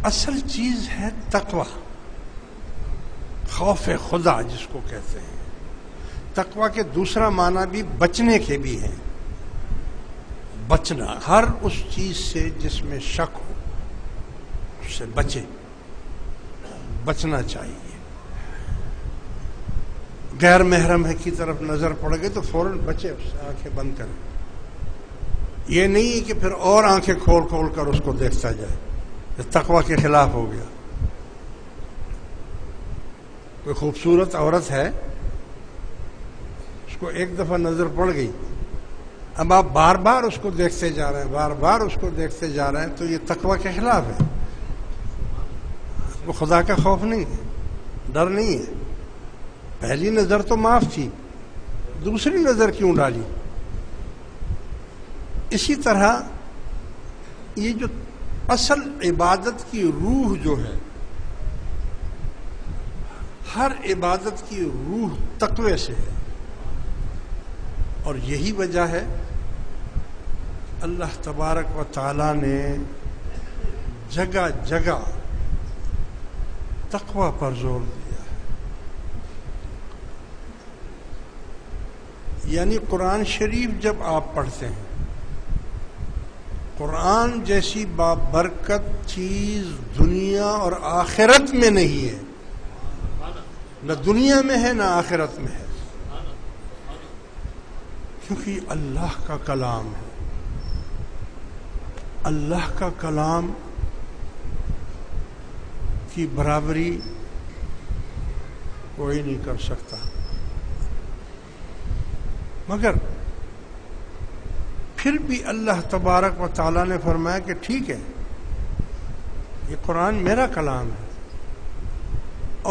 اصل چیز ہے تقوی، خوف خدا جس کو کہتے ہیں۔ تقوی کے دوسرا معنی بھی بچنے کے بھی ہیں، بچنا، ہر اس چیز سے جس میں شک ہو اس سے بچنا چاہیے۔ غیر محرم ہے کی طرف نظر پڑ گئی تو فوراً بچے اس سے، آنکھیں بند کریں۔ یہ نہیں ہے کہ پھر اور آنکھیں کھول کھول کر اس کو دیکھتا جائے، یہ تقوی کے خلاف ہو گیا۔ کوئی خوبصورت عورت ہے، اس کو ایک دفعہ نظر پڑ گئی، اب آپ بار بار اس کو دیکھتے جا رہے ہیں، بار بار اس کو دیکھتے جا رہے ہیں، تو یہ تقوی کے خلاف ہے۔ وہ خدا کا خوف نہیں ہے، ڈر نہیں ہے۔ پہلی نظر تو معاف تھی، دوسری نظر کیوں ڈالی؟ اسی طرح یہ جو اصل عبادت کی روح جو ہے، ہر عبادت کی روح تقوی سے ہے، اور یہی وجہ ہے اللہ تبارک و تعالی نے جگہ جگہ تقوی پر زور دیا ہے۔ یعنی قرآن شریف جب آپ پڑھتے ہیں، قرآن جیسی بابرکت چیز دنیا اور آخرت میں نہیں ہے، نہ دنیا میں ہے نہ آخرت میں ہے، کیونکہ یہ اللہ کا کلام ہے۔ اللہ کا کلام کی برابری کوئی نہیں کر سکتا، مگر پھر بھی اللہ تبارک و تعالیٰ نے فرمایا کہ ٹھیک ہے، یہ قرآن میرا کلام ہے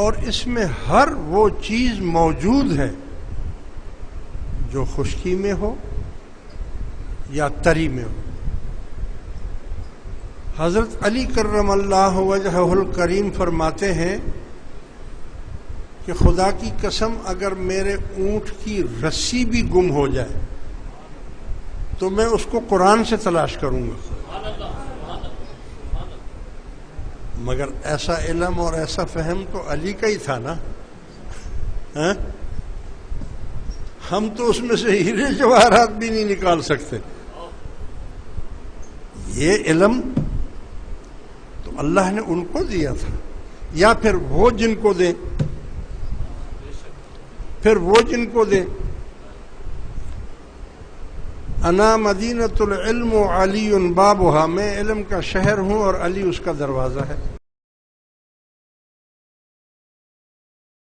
اور اس میں ہر وہ چیز موجود ہے جو خشکی میں ہو یا تری میں ہو۔ حضرت علی کرم اللہ وجہہ الکریم فرماتے ہیں کہ خدا کی قسم اگر میرے اونٹ کی رسی بھی گم ہو جائے تو میں اس کو قرآن سے تلاش کروں گا، مگر ایسا علم اور ایسا فہم تو علی کا ہی تھا نا، ہم تو اس میں سے ہیرے جواہرات بھی نہیں نکال سکتے۔ یہ علم تو اللہ نے ان کو دیا تھا، یا پھر وہ جن کو دیں، انا مدینۃ العلم علی بابها، میں علم کا شہر ہوں اور علی اس کا دروازہ ہے۔